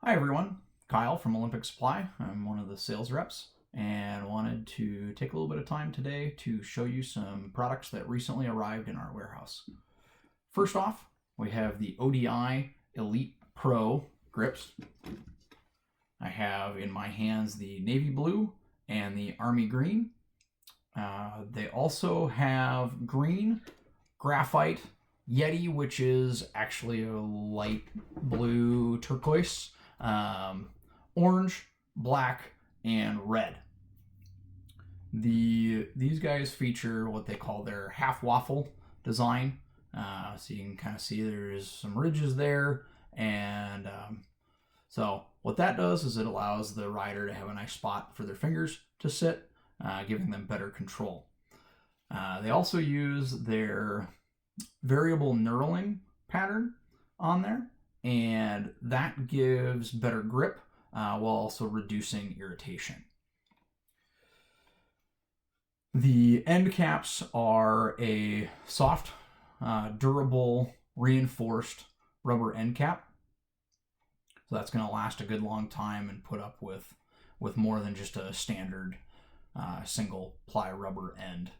Hi everyone, Kyle from Olympic Supply. I'm one of the sales reps and wanted to take a little bit of time today to show you some products that recently arrived in our warehouse. First off, we have the ODI Elite Pro grips. I have in my hands the navy blue and the army green. They also have green, graphite, Yeti, which is actually a light blue turquoise, orange, black, and red. These guys feature what they call their half waffle design. So you can kind of see there's some ridges there, and so what that does is it allows the rider to have a nice spot for their fingers to sit, giving them better control. They also use their variable knurling pattern on there, and that gives better grip while also reducing irritation. The end caps are a soft, durable, reinforced rubber end cap. So that's going to last a good long time and put up with more than just a standard single ply rubber end.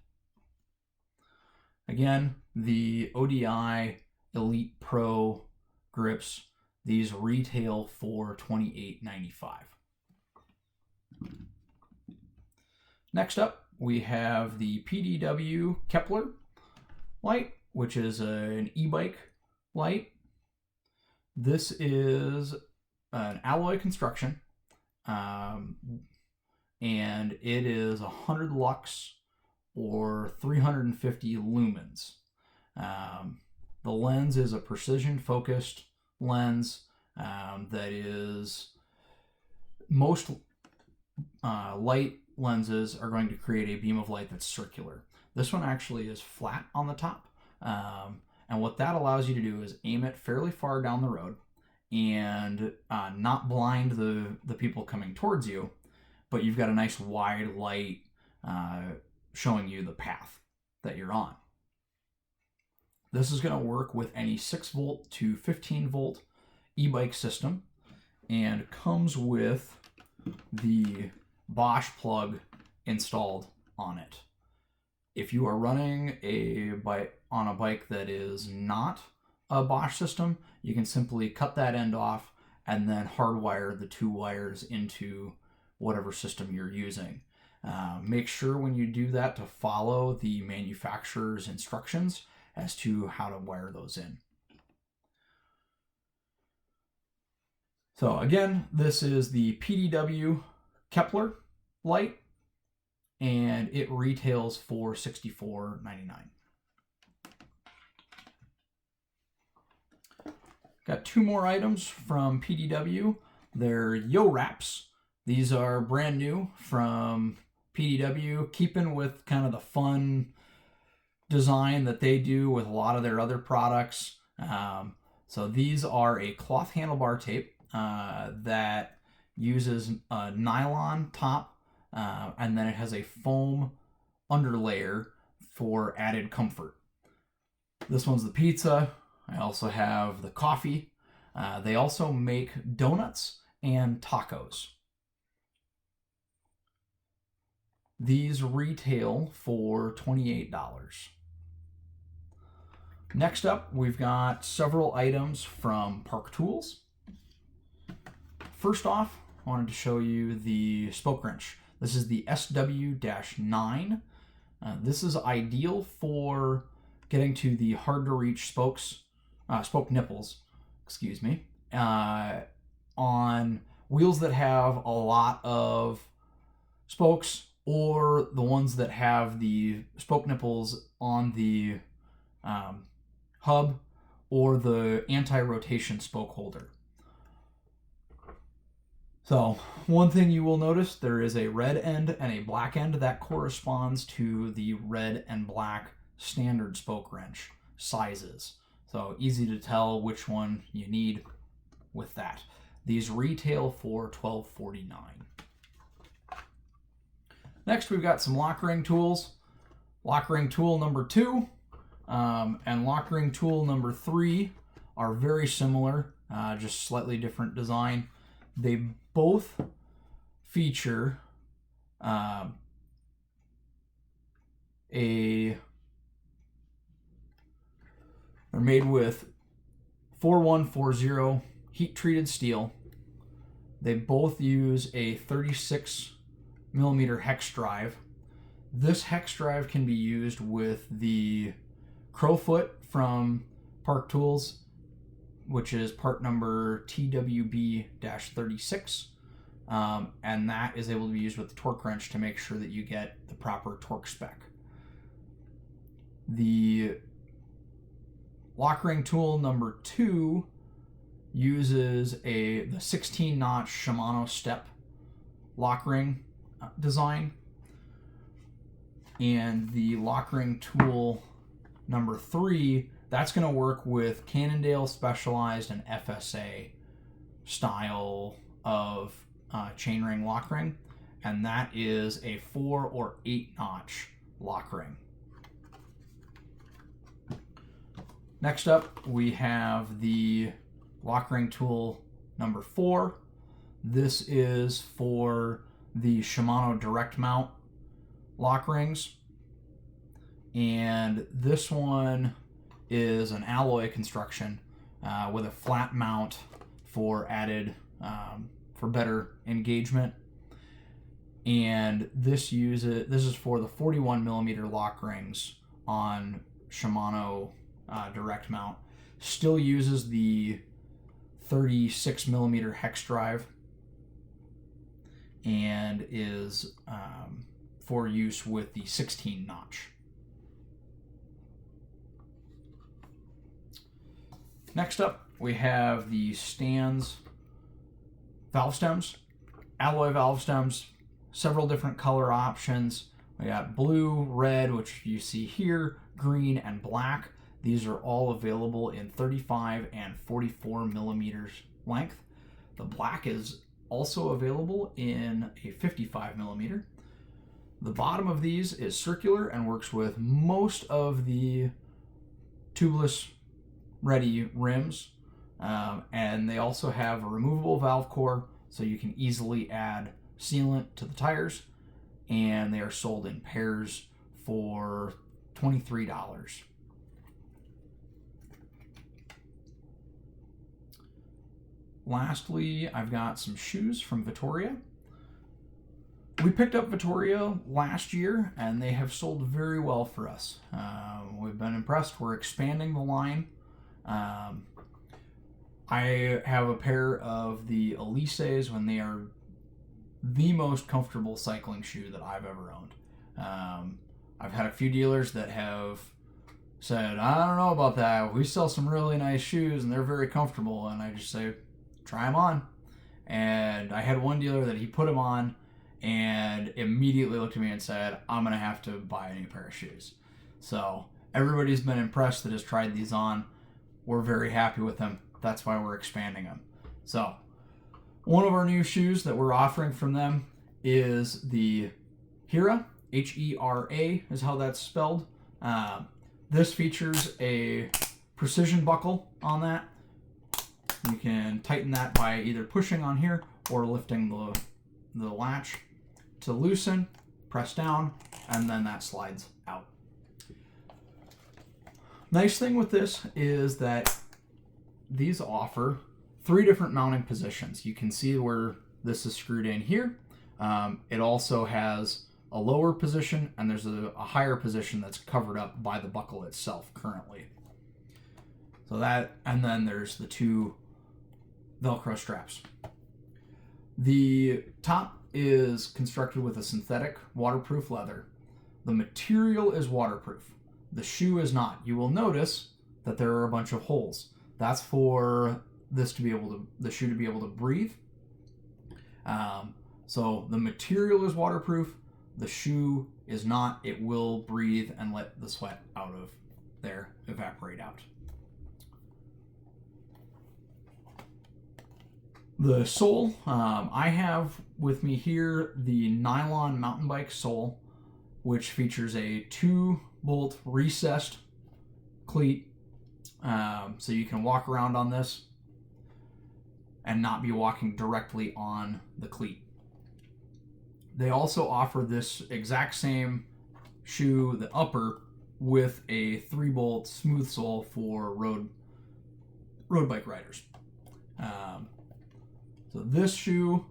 Again, the ODI Elite Pro grips, these retail for $28.95. Next up, we have the PDW Kepler Lite, which is an e-bike light. This is an alloy construction, and it is 100 lux or 350 lumens. The lens is a precision focused lens that is, most light lenses are going to create a beam of light that's circular. This one actually is flat on the top, and what that allows you to do is aim it fairly far down the road and not blind the people coming towards you, but you've got a nice wide light showing you the path that you're on. This is going to work with any 6 volt to 15 volt e-bike system and comes with the Bosch plug installed on it. If you are running a bike on a bike that is not a Bosch system, you can simply cut that end off and then hardwire the 2 wires into whatever system you're using. Make sure when you do that to follow the manufacturer's instructions as to how to wire those in. So again, this is the PDW Kepler Lite, and it retails for $64.99. Got 2 more items from PDW. They're Yo Wraps. These are brand new from PDW, keeping with kind of the fun design that they do with a lot of their other products. So these are a cloth handlebar tape that uses a nylon top, and then it has a foam underlayer for added comfort. This one's the pizza. I also have the coffee. They also make donuts and tacos. These retail for $28. Next up, we've got several items from Park Tools. First off, I wanted to show you the spoke wrench. This is the SW-9. This is ideal for getting to the hard to reach spoke nipples, on wheels that have a lot of spokes, or the ones that have the spoke nipples on the hub or the anti-rotation spoke holder. So one thing you will notice, there is a red end and a black end that corresponds to the red and black standard spoke wrench sizes. So easy to tell which one you need with that. These retail for $12.49. Next, we've got some Lockring tools. Lockring tool number 2 and Lockring tool number 3 are very similar, just slightly different design. They both feature they're made with 4140 heat-treated steel. They both use a 36 millimeter hex drive. This hex drive can be used with the Crowfoot from Park Tools, which is part number TWB-36. And that is able to be used with the torque wrench to make sure that you get the proper torque spec. The Lockring tool number 2 uses the 16-notch Shimano step Lockring design. And the Lockring tool number 3, that's going to work with Cannondale Specialized and FSA style of chainring Lockring, and that is a 4 or 8 notch Lockring. Next up, we have the Lockring tool number 4. This is for the Shimano direct mount lock rings, and this one is an alloy construction with a flat mount for added for better engagement. And this is for the 41 millimeter lock rings on Shimano direct mount. Still uses the 36 millimeter hex drive and is for use with the 16 notch. Next up, we have the Stan's valve stems, alloy valve stems, several different color options. We got blue, red, which you see here, green, and black. These are all available in 35 and 44 millimeters length. The black is also available in a 55 millimeter. The bottom of these is circular and works with most of the tubeless ready rims, and they also have a removable valve core, so you can easily add sealant to the tires, and they are sold in pairs for $23. Lastly, I've got some shoes from Vitoria. We picked up Vitoria last year, and they have sold very well for us. We've been impressed. We're expanding the line. I have a pair of the Elises when they are the most comfortable cycling shoe that I've ever owned. I've had a few dealers that have said, I don't know about that. We sell some really nice shoes, and they're very comfortable. And I just say, try them on. And I had one dealer that he put them on and immediately looked at me and said, I'm going to have to buy a new pair of shoes. So everybody's been impressed that has tried these on. We're very happy with them. That's why we're expanding them. So one of our new shoes that we're offering from them is the Hera. Hera is how that's spelled. This features a precision buckle on that. You can tighten that by either pushing on here or lifting the latch to loosen, press down, and then that slides out. Nice thing with this is that these offer 3 different mounting positions. You can see where this is screwed in here. It also has a lower position, and there's a higher position that's covered up by the buckle itself currently. So that, and then there's the 2 Velcro straps. The top is constructed with a synthetic waterproof leather. The material is waterproof. The shoe is not. You will notice that there are a bunch of holes. That's for the shoe to be able to breathe. So the material is waterproof. The shoe is not. It will breathe and let the sweat out of there evaporate out. The sole, I have with me here the nylon mountain bike sole, which features a 2-bolt recessed cleat, so you can walk around on this. and not be walking directly on the cleat. They also offer this exact same shoe, the upper, with a 3-bolt smooth sole for road bike riders. So this shoe,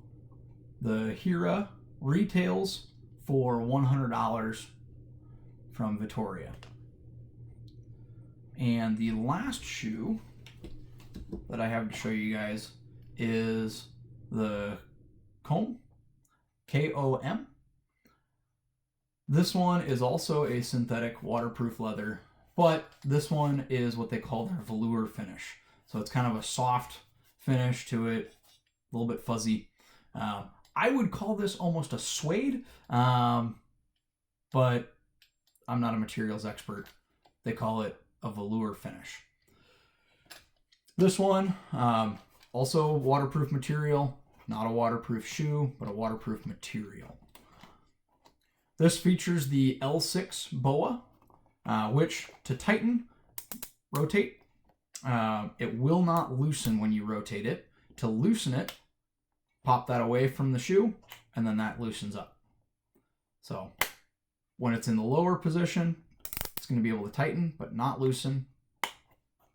the Hera, retails for $100 from Vitoria. And the last shoe that I have to show you guys is the Comb, K-O-M. This one is also a synthetic waterproof leather, but this one is what they call their velour finish. So it's kind of a soft finish to it, a little bit fuzzy. I would call this almost a suede, but I'm not a materials expert. They call it a velour finish. This one, also waterproof material, not a waterproof shoe, but a waterproof material. This features the L6 BOA, which to tighten, rotate, it will not loosen when you rotate it. To loosen it, pop that away from the shoe, and then that loosens up. So when it's in the lower position, it's going to be able to tighten, but not loosen.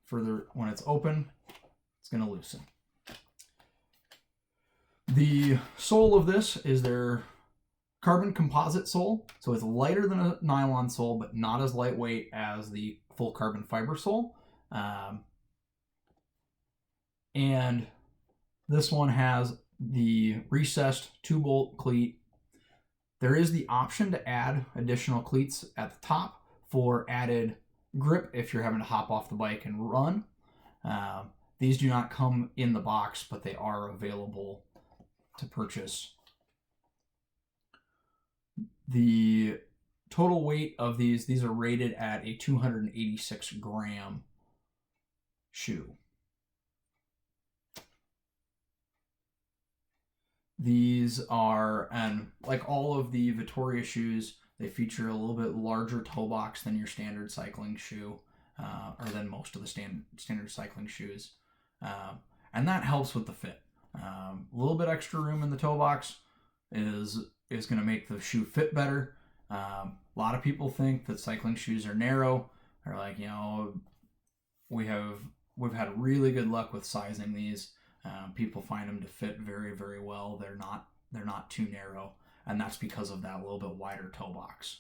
Further, when it's open, it's going to loosen. The sole of this is their carbon composite sole. So it's lighter than a nylon sole, but not as lightweight as the full carbon fiber sole. And this one has the recessed 2-bolt cleat. There is the option to add additional cleats at the top for added grip if you're having to hop off the bike and run. These do not come in the box, but they are available to purchase. The total weight of these are rated at a 286 gram shoe. These are, and like all of the Vitoria shoes, they feature a little bit larger toe box than your standard cycling shoe, or than most of the standard cycling shoes. And that helps with the fit. A little bit extra room in the toe box is going to make the shoe fit better. A lot of people think that cycling shoes are narrow. They're like, you know, we've had really good luck with sizing these. People find them to fit very, very well. They're not too narrow, and that's because of that little bit wider toe box.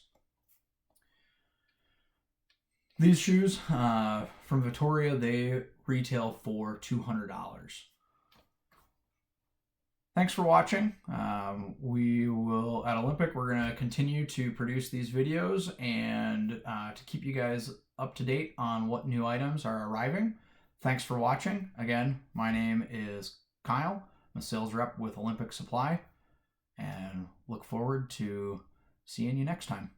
These shoes from Vitoria, they retail for $200. Thanks for watching. We will, at Olympic, we're going to continue to produce these videos and to keep you guys up to date on what new items are arriving. Thanks for watching. Again, my name is Kyle. I'm a sales rep with Olympic Supply, and look forward to seeing you next time.